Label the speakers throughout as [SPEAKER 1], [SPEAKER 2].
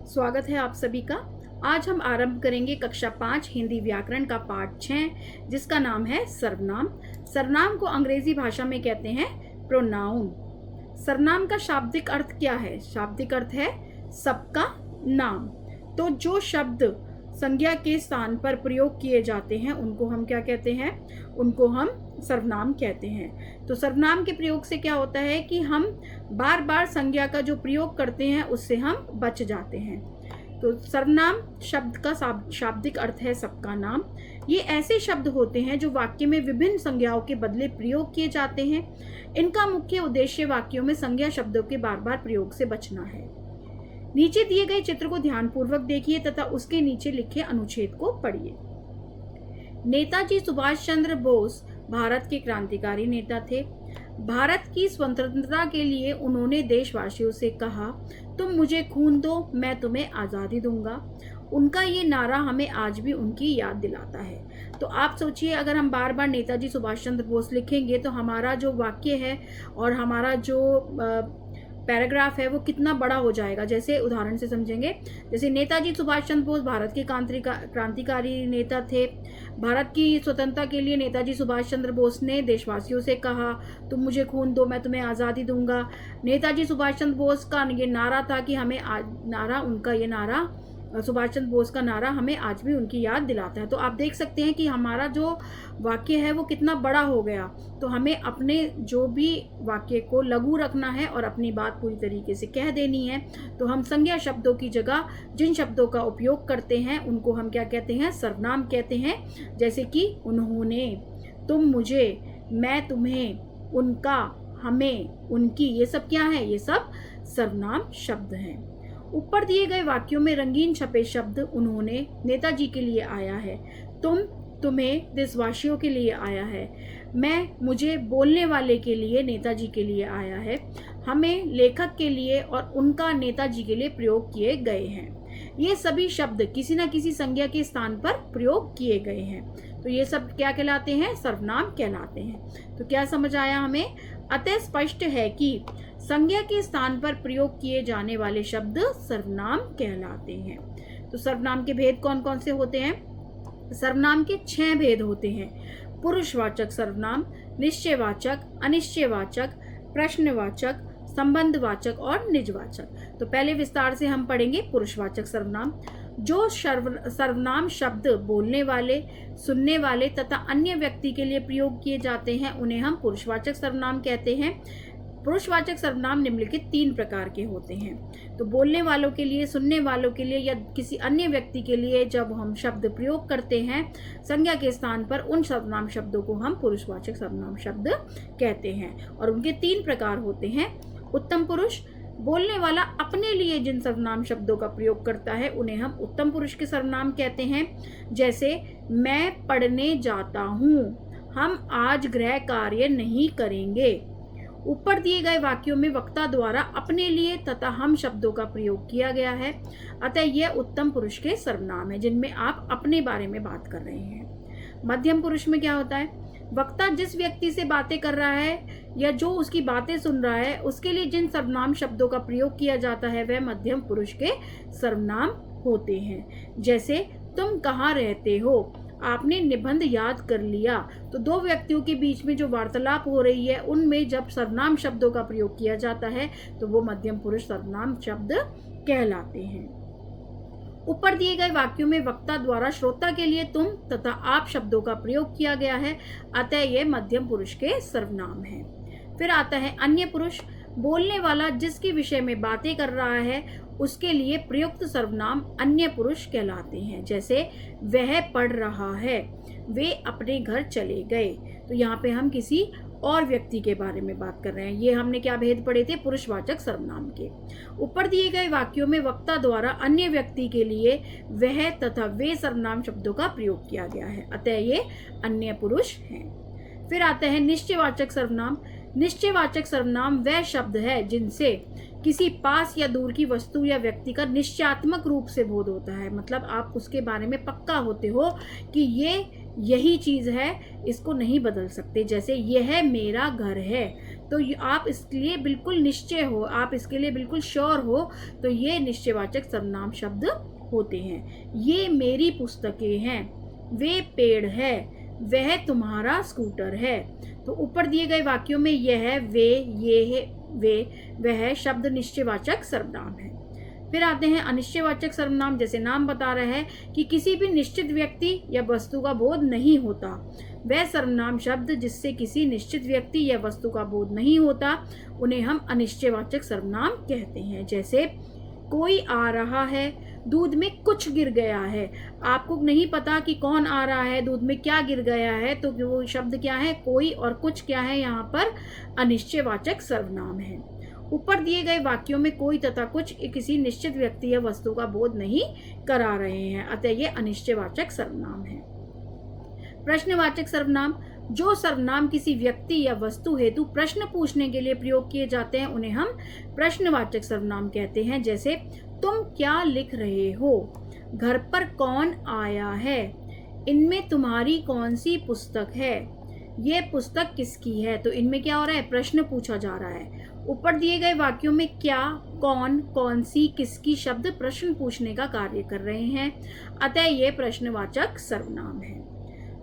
[SPEAKER 1] स्वागत है आप सभी का। आज हम आरंभ करेंगे कक्षा 5 हिंदी व्याकरण का पाठ 6 जिसका नाम है सर्वनाम। सर्वनाम को अंग्रेजी भाषा में कहते हैं प्रोनाउन। सर्वनाम का शाब्दिक अर्थ क्या है? शाब्दिक अर्थ है सबका नाम। तो जो शब्द संज्ञा के स्थान पर प्रयोग किए जाते हैं उनको हम क्या कहते हैं? उनको हम सर्वनाम कहते हैं। तो सर्वनाम के प्रयोग से क्या होता है कि हम बार बार संज्ञा का जो प्रयोग करते हैं उससे हम बच जाते हैं। तो सर्वनाम शब्द का शाब्दिक अर्थ है सबका नाम। ये ऐसे शब्द होते हैं जो वाक्य में विभिन्न संज्ञाओं के बदले प्रयोग किए जाते हैं। इनका मुख्य उद्देश्य वाक्यों में संज्ञा शब्दों के बार बार प्रयोग से बचना है। नीचे दिए गए चित्र को ध्यानपूर्वक देखिए तथा उसके नीचे लिखे अनुच्छेद को पढ़िए। नेताजी सुभाष चंद्र बोस भारत के क्रांतिकारी नेता थे। भारत की स्वतंत्रता के लिए उन्होंने देशवासियों से कहा, तुम मुझे खून दो, मैं तुम्हें आज़ादी दूंगा। उनका ये नारा हमें आज भी उनकी याद दिलाता है। तो आप सोचिए, अगर हम बार बार नेताजी सुभाष चंद्र बोस लिखेंगे तो हमारा जो वाक्य है और हमारा जो पैराग्राफ है वो कितना बड़ा हो जाएगा। जैसे उदाहरण से समझेंगे, जैसे नेताजी सुभाष चंद्र बोस भारत के क्रांतिकारी नेता थे। भारत की स्वतंत्रता के लिए नेताजी सुभाष चंद्र बोस ने देशवासियों से कहा, तुम मुझे खून दो, मैं तुम्हें आज़ादी दूंगा। नेताजी सुभाष चंद्र बोस का ये नारा था कि हमें उनका ये नारा, सुभाष चंद्र बोस का नारा हमें आज भी उनकी याद दिलाता है। तो आप देख सकते हैं कि हमारा जो वाक्य है वो कितना बड़ा हो गया। तो हमें अपने जो भी वाक्य को लघु रखना है और अपनी बात पूरी तरीके से कह देनी है। तो हम संज्ञा शब्दों की जगह जिन शब्दों का उपयोग करते हैं उनको हम क्या कहते हैं? सर्वनाम कहते हैं। जैसे कि उन्होंने, तुम मुझे, मैं तुम्हें, उनका, हमें, उनकी, ये सब क्या है? ये सब सर्वनाम शब्द हैं। ऊपर दिए गए वाक्यों में रंगीन छपे शब्द उन्होंने नेताजी के लिए आया है, तुम, तुम्हें देशवासियों के लिए आया है, मैं, मुझे बोलने वाले के लिए नेताजी के लिए आया है, हमें लेखक के लिए और उनका नेताजी के लिए प्रयोग किए गए हैं। ये सभी शब्द किसी न किसी संज्ञा के स्थान पर प्रयोग किए गए हैं। तो ये सब क्या कहलाते हैं? सर्वनाम कहलाते हैं। तो क्या समझ आया हमें? अतः स्पष्ट है कि संज्ञा के स्थान पर प्रयोग किए जाने वाले शब्द सर्वनाम कहलाते हैं। तो सर्वनाम के भेद कौन कौन से होते हैं? सर्वनाम के 6 भेद होते हैं। पुरुषवाचक सर्वनाम, निश्चयवाचक, अनिश्चयवाचक, प्रश्नवाचक, संबंधवाचक और निजवाचक। तो पहले विस्तार से हम पढ़ेंगे पुरुषवाचक सर्वनाम। जो सर्वनाम शब्द बोलने वाले, सुनने वाले तथा अन्य व्यक्ति के लिए प्रयोग किए जाते हैं उन्हें हम पुरुषवाचक सर्वनाम कहते हैं। पुरुषवाचक सर्वनाम निम्नलिखित 3 प्रकार के होते हैं। तो बोलने वालों के लिए, सुनने वालों के लिए या किसी अन्य व्यक्ति के लिए जब हम शब्द प्रयोग करते हैं संज्ञा के स्थान पर, उन सर्वनाम शब्दों को हम पुरुषवाचक सर्वनाम शब्द कहते हैं। और उनके 3 प्रकार होते हैं। उत्तम पुरुष, बोलने वाला अपने लिए जिन सर्वनाम शब्दों का प्रयोग करता है उन्हें हम उत्तम पुरुष के सर्वनाम कहते हैं। जैसे मैं पढ़ने जाता हूँ, हम आज गृह कार्य नहीं करेंगे। ऊपर दिए गए वाक्यों में वक्ता द्वारा अपने लिए तथा हम शब्दों का प्रयोग किया गया है, अतः यह उत्तम पुरुष के सर्वनाम है जिनमें आप अपने बारे में बात कर रहे हैं। मध्यम पुरुष में क्या होता है? वक्ता जिस व्यक्ति से बातें कर रहा है या जो उसकी बातें सुन रहा है उसके लिए जिन सर्वनाम शब्दों का प्रयोग किया जाता है वह मध्यम पुरुष के सर्वनाम होते हैं। जैसे तुम कहाँ रहते हो, आपने निबंध याद कर लिया। तो 2 व्यक्तियों के बीच में जो वार्तालाप हो रही है उनमें जब सर्वनाम शब्दों का प्रयोग किया जाता है तो वो मध्यम पुरुष सर्वनाम शब्द कहलाते हैं। ऊपर दिए गए वाक्यों में वक्ता द्वारा श्रोता के लिए तुम तथा आप शब्दों का प्रयोग किया गया है, अतः यह मध्यम पुरुष के सर्वनाम है। फिर आता है अन्य पुरुष। बोलने वाला जिसके विषय में बातें कर रहा है उसके लिए प्रयुक्त सर्वनाम अन्य पुरुष कहलाते हैं। जैसे वह पढ़ रहा है, वे अपने घर चले गए। तो यहाँ पे हम किसी और व्यक्ति के बारे में बात कर रहे हैं। ये हमने क्या भेद पढ़े थे? पुरुषवाचक सर्वनाम के। ऊपर दिए गए वाक्यों में वक्ता द्वारा अन्य व्यक्ति के लिए वह तथा वे सर्वनाम शब्दों का प्रयोग किया गया है, अतः ये अन्य पुरुष हैं। फिर आता है निश्चयवाचक सर्वनाम। निश्चयवाचक सर्वनाम वह शब्द है जिनसे किसी पास या दूर की वस्तु या व्यक्ति का निश्चयात्मक रूप से बोध होता है। मतलब आप उसके बारे में पक्का होते हो कि ये यही चीज़ है, इसको नहीं बदल सकते। जैसे यह मेरा घर है, तो आप इसके लिए बिल्कुल निश्चय हो, आप इसके लिए बिल्कुल श्योर हो, तो ये निश्चयवाचक सर्वनाम शब्द होते हैं। ये मेरी पुस्तकें हैं, वे पेड़ है, वह तुम्हारा स्कूटर है। तो ऊपर दिए गए वाक्यों में यह, वे, ये है, वे, वह शब्द निश्चयवाचक सर्वनाम है। फिर आते हैं अनिश्चयवाचक सर्वनाम। जैसे नाम बता रहा है कि किसी भी निश्चित व्यक्ति या वस्तु का बोध नहीं होता, वह सर्वनाम शब्द जिससे किसी निश्चित व्यक्ति या वस्तु का बोध नहीं होता, उन्हें हम अनिश्चयवाचक सर्वनाम कहते हैं। जैसे कोई आ रहा है, दूध में कुछ गिर गया है। आपको नहीं पता कि कौन आ रहा है, दूध में क्या गिर गया है, तो वो शब्द क्या है, कोई, और कुछ क्या है, यहाँ पर अनिश्चयवाचक सर्वनाम है। ऊपर दिए गए वाक्यों में कोई तथा कुछ किसी निश्चित व्यक्ति या वस्तु का बोध नहीं करा रहे हैं, अतः ये अनिश्चयवाचक सर्वनाम है। प्रश्नवाचक सर्वनाम। जो सर्वनाम किसी व्यक्ति या वस्तु हेतु प्रश्न पूछने के लिए प्रयोग किए जाते हैं, उन्हें हम प्रश्नवाचक सर्वनाम कहते हैं। जैसे तुम क्या लिख रहे हो, घर पर कौन आया है, इनमें तुम्हारी कौन सी पुस्तक है, ये पुस्तक किसकी है। तो इनमें क्या हो रहा है, प्रश्न पूछा जा रहा है। ऊपर दिए गए वाक्यों में क्या, कौन, कौन सी, किसकी शब्द प्रश्न पूछने का कार्य कर रहे हैं, अतः ये प्रश्नवाचक सर्वनाम है।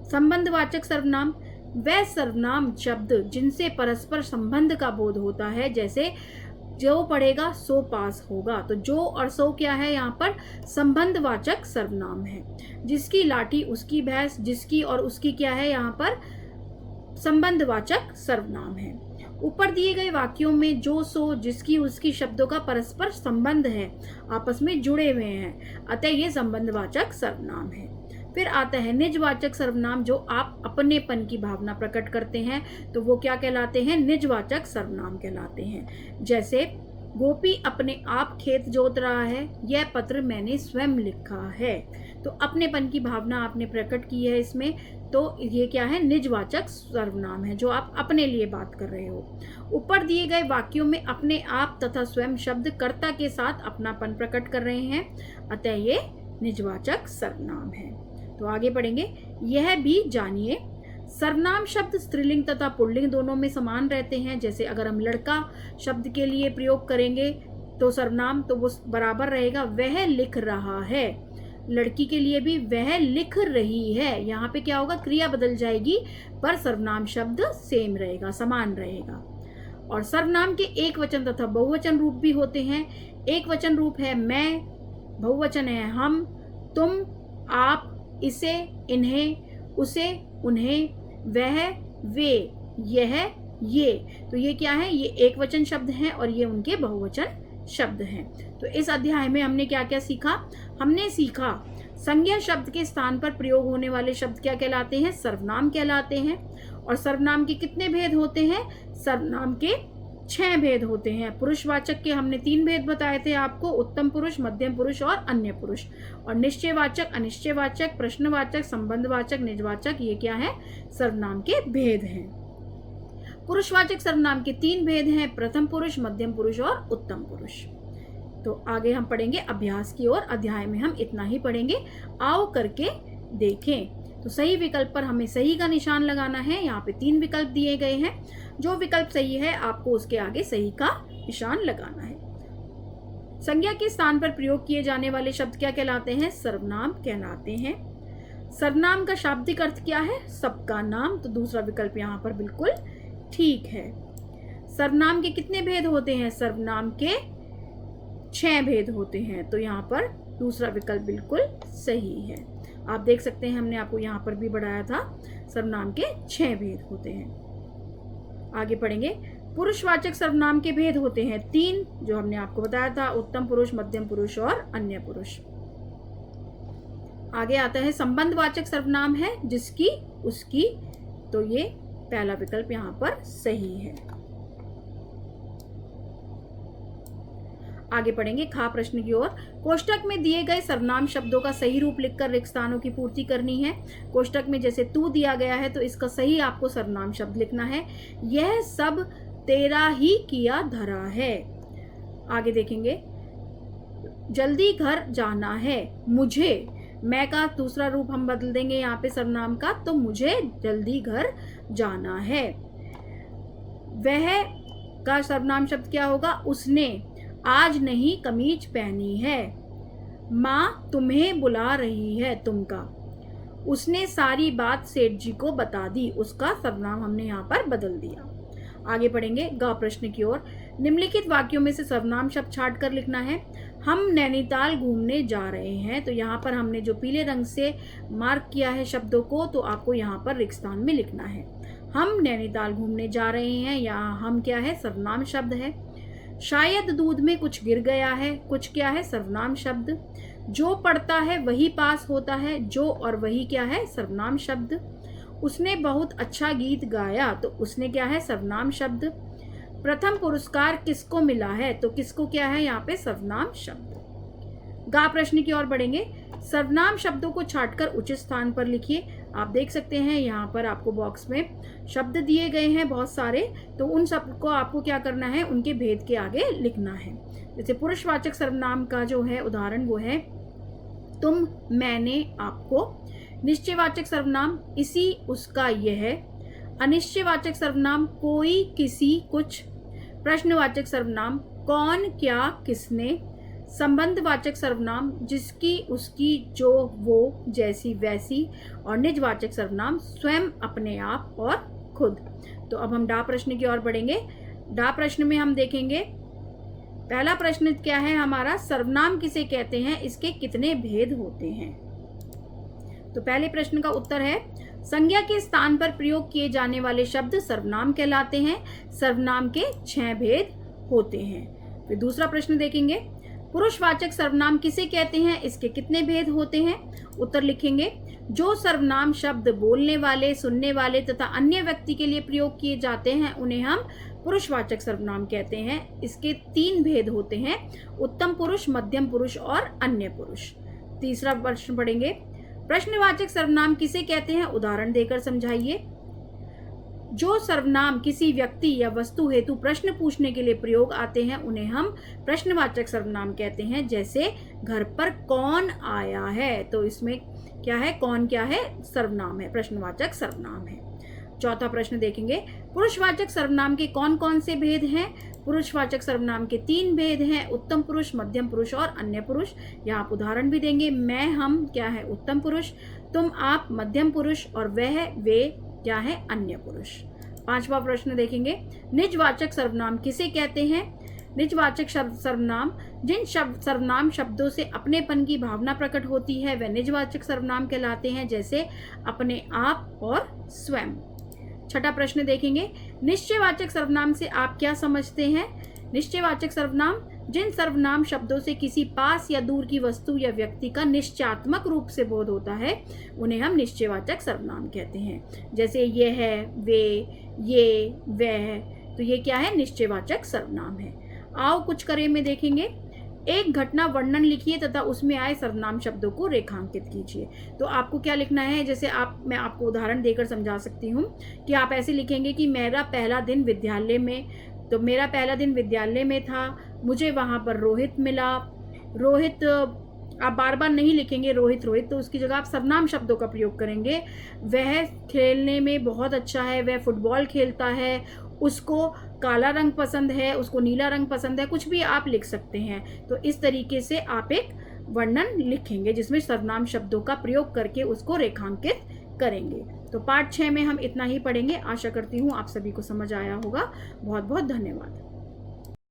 [SPEAKER 1] संबंधवाचक सर्वनाम। वह सर्वनाम शब्द जिनसे परस्पर संबंध का बोध होता है। जैसे जो पढ़ेगा सो पास होगा। तो जो और सो क्या है, यहाँ पर संबंधवाचक सर्वनाम है। जिसकी लाठी उसकी भैंस, जिसकी और उसकी क्या है, यहाँ पर संबंधवाचक सर्वनाम है। ऊपर दिए गए वाक्यों में जो, सो, जिसकी, उसकी शब्दों का परस्पर संबंध है, आपस में जुड़े हुए हैं, अतः ये संबंधवाचक सर्वनाम है। फिर आता है निजवाचक सर्वनाम। जो आप अपनेपन की भावना प्रकट करते हैं, तो वो क्या कहलाते हैं, निजवाचक सर्वनाम कहलाते हैं। जैसे गोपी अपने आप खेत जोत रहा है, यह पत्र मैंने स्वयं लिखा है। तो अपनेपन की भावना आपने प्रकट की है इसमें, तो ये क्या है, निजवाचक सर्वनाम है, जो आप अपने लिए बात कर रहे हो। ऊपर दिए गए वाक्यों में अपने आप तथा स्वयं शब्द कर्ता के साथ अपनापन प्रकट कर रहे हैं, अतः ये निजवाचक सर्वनाम है। तो आगे पढ़ेंगे। यह भी जानिए। सर्वनाम शब्द स्त्रीलिंग तथा पुल्लिंग दोनों में समान रहते हैं। जैसे अगर हम लड़का शब्द के लिए प्रयोग करेंगे तो सर्वनाम, तो वो बराबर रहेगा वह लिख रहा है। लड़की के लिए भी वह लिख रही है। यहाँ पे क्या होगा, क्रिया बदल जाएगी, पर सर्वनाम शब्द सेम रहेगा, समान रहेगा। और सर्वनाम के एक वचन तथा बहुवचन रूप भी होते हैं। एक वचन रूप है मैं, बहुवचन है हम, तुम, आप, इसे, इन्हें, उसे, उन्हें, वह, वे, यह, ये। तो ये क्या है, ये एक वचन शब्द हैं और ये उनके बहुवचन शब्द हैं। तो इस अध्याय में हमने क्या क्या सीखा, हमने सीखा संज्ञा शब्द के स्थान पर प्रयोग होने वाले शब्द क्या कहलाते हैं, सर्वनाम कहलाते हैं। और सर्वनाम के कितने भेद होते हैं, सर्वनाम के 6 भेद होते हैं। पुरुषवाचक के हमने 3 भेद बताए थे आपको, उत्तम पुरुष, मध्यम पुरुष और अन्य पुरुष। और निश्चयवाचक, अनिश्चयवाचक, प्रश्नवाचक, संबंधवाचक, निजवाचक, ये क्या है, सर्वनाम के भेद हैं। पुरुषवाचक सर्वनाम के 3 भेद हैं, प्रथम पुरुष, मध्यम पुरुष और उत्तम पुरुष। तो आगे हम पढ़ेंगे अभ्यास की ओर। अध्याय में हम इतना ही पढ़ेंगे, आओ करके देखें। तो सही विकल्प पर हमें सही का निशान लगाना है। यहाँ पे 3 विकल्प दिए गए हैं, जो विकल्प सही है आपको उसके आगे सही का निशान लगाना है। संज्ञा के स्थान पर प्रयोग किए जाने वाले शब्द क्या कहलाते हैं, सर्वनाम कहलाते हैं। सर्वनाम का शाब्दिक अर्थ क्या है, सबका नाम। तो दूसरा विकल्प यहाँ पर बिल्कुल ठीक है। सर्वनाम के कितने भेद होते हैं, सर्वनाम के 6 भेद होते हैं। तो यहाँ पर दूसरा विकल्प बिल्कुल सही है। आप देख सकते हैं हमने आपको यहाँ पर भी बढ़ाया था, सर्वनाम के 6 भेद होते हैं। आगे पढ़ेंगे। पुरुषवाचक सर्वनाम के भेद होते हैं 3, जो हमने आपको बताया था, उत्तम पुरुष, मध्यम पुरुष और अन्य पुरुष। आगे आता है संबंधवाचक सर्वनाम है जिसकी, उसकी। तो ये पहला विकल्प यहाँ पर सही है। आगे पढ़ेंगे खा प्रश्न की ओर। कोष्टक में दिए गए सर्वनाम शब्दों का सही रूप लिखकर रिक्त स्थानों की पूर्ति करनी है। कोष्टक में जैसे तू दिया गया है तो इसका सही आपको सर्वनाम शब्द लिखना है। यह सब तेरा ही किया धरा है। आगे देखेंगे, जल्दी घर जाना है, मुझे, मैं का दूसरा रूप हम बदल देंगे यहाँ पे सर्वनाम का, तो मुझे जल्दी घर जाना है। वह का सर्वनाम शब्द क्या होगा? उसने आज नहीं कमीज पहनी है। माँ तुम्हें बुला रही है, तुम का। उसने सारी बात सेठ जी को बता दी, उसका सर्वनाम हमने यहाँ पर बदल दिया। आगे पढ़ेंगे ग प्रश्न की ओर। निम्नलिखित वाक्यों में से सर्वनाम शब्द छांट कर लिखना है। हम नैनीताल घूमने जा रहे हैं, तो यहाँ पर हमने जो पीले रंग से मार्क किया है शब्दों को, तो आपको यहाँ पर रिक्त स्थान में लिखना है। हम नैनीताल घूमने जा रहे हैं, यहाँ हम क्या है? सर्वनाम शब्द है। शायद दूध में कुछ गिर गया है, कुछ क्या है? सर्वनाम शब्द। जो पढ़ता है वही पास होता है, जो और वही क्या है? सर्वनाम शब्द। उसने बहुत अच्छा गीत गाया, तो उसने क्या है? सर्वनाम शब्द। प्रथम पुरस्कार किसको मिला है, तो किसको क्या है? यहाँ पे सर्वनाम शब्द। गा प्रश्न की ओर बढ़ेंगे। सर्वनाम शब्दों को छांटकर उचित स्थान पर लिखिए। आप देख सकते हैं यहाँ पर आपको बॉक्स में शब्द दिए गए हैं बहुत सारे, तो उन सब को आपको क्या करना है? उनके भेद के आगे लिखना है। जैसे पुरुषवाचक सर्वनाम का जो है उदाहरण वो है तुम, मैंने, आपको। निश्चयवाचक सर्वनाम इसी, उसका, यह। अनिश्चयवाचक सर्वनाम कोई, किसी, कुछ। प्रश्नवाचक सर्वनाम कौन, क्या, किसने। संबंधवाचक सर्वनाम जिसकी, उसकी, जो, वो, जैसी, वैसी। और निजवाचक सर्वनाम स्वयं, अपने आप और खुद। तो अब हम डा प्रश्न की ओर बढ़ेंगे। डा प्रश्न में हम देखेंगे पहला प्रश्न क्या है हमारा? सर्वनाम किसे कहते हैं, इसके कितने भेद होते हैं? तो पहले प्रश्न का उत्तर है संज्ञा के स्थान पर प्रयोग किए जाने वाले शब्द सर्वनाम कहलाते हैं। सर्वनाम के 6 भेद होते हैं। फिर दूसरा प्रश्न देखेंगे पुरुषवाचक सर्वनाम किसे कहते हैं, इसके कितने भेद होते हैं? उत्तर लिखेंगे जो सर्वनाम शब्द बोलने वाले, सुनने वाले तथा अन्य व्यक्ति के लिए प्रयोग किए जाते हैं उन्हें हम पुरुषवाचक सर्वनाम कहते हैं। इसके 3 भेद होते हैं, उत्तम पुरुष, मध्यम पुरुष और अन्य पुरुष। तीसरा प्रश्न पढ़ेंगे प्रश्नवाचक सर्वनाम किसे कहते हैं, उदाहरण देकर समझाइए। जो सर्वनाम किसी व्यक्ति या वस्तु हेतु प्रश्न पूछने के लिए प्रयोग आते हैं उन्हें हम प्रश्नवाचक सर्वनाम कहते हैं। जैसे घर पर कौन आया है, तो इसमें क्या है? कौन क्या है? सर्वनाम है, प्रश्नवाचक सर्वनाम है। चौथा प्रश्न देखेंगे पुरुषवाचक सर्वनाम के कौन कौन से भेद हैं? पुरुषवाचक सर्वनाम के 3 भेद हैं, उत्तम पुरुष, मध्यम पुरुष और अन्य पुरुष। यहाँ आप उदाहरण भी देंगे। मैं, हम क्या है? उत्तम पुरुष। तुम, आप मध्यम पुरुष और वह, वे क्या है? अन्य पुरुष। 5वां प्रश्न देखेंगे निजवाचक सर्वनाम किसे कहते हैं? निजवाचक सर्वनाम जिन सर्वनाम शब्दों से अपनेपन की भावना प्रकट होती है वह निजवाचक सर्वनाम कहलाते हैं। जैसे अपने आप और स्वयं। छठा प्रश्न देखेंगे निश्चयवाचक सर्वनाम से आप क्या समझते हैं? निश्चयवाचक सर्वनाम जिन सर्वनाम शब्दों से किसी पास या दूर की वस्तु या व्यक्ति का निश्चयात्मक रूप से बोध होता है उन्हें हम निश्चयवाचक सर्वनाम कहते हैं। जैसे ये है, वे, ये, वह, तो ये क्या है? निश्चयवाचक सर्वनाम है। आओ कुछ करें में देखेंगे। एक घटना वर्णन लिखिए तथा उसमें आए सर्वनाम शब्दों को रेखांकित कीजिए। तो आपको क्या लिखना है? जैसे मैं आपको उदाहरण देकर समझा सकती हूँ कि आप ऐसे लिखेंगे कि मेरा पहला दिन विद्यालय में, तो मेरा पहला दिन विद्यालय में था, मुझे वहाँ पर रोहित मिला। रोहित आप बार बार नहीं लिखेंगे रोहित रोहित, तो उसकी जगह आप सर्वनाम शब्दों का प्रयोग करेंगे। वह खेलने में बहुत अच्छा है, वह फुटबॉल खेलता है, उसको काला रंग पसंद है, उसको नीला रंग पसंद है, कुछ भी आप लिख सकते हैं। तो इस तरीके से आप एक वर्णन लिखेंगे जिसमें सर्वनाम शब्दों का प्रयोग करके उसको रेखांकित करेंगे। तो पाठ 6 में हम इतना ही पढ़ेंगे। आशा करती हूँ आप सभी को समझ आया होगा। बहुत बहुत धन्यवाद।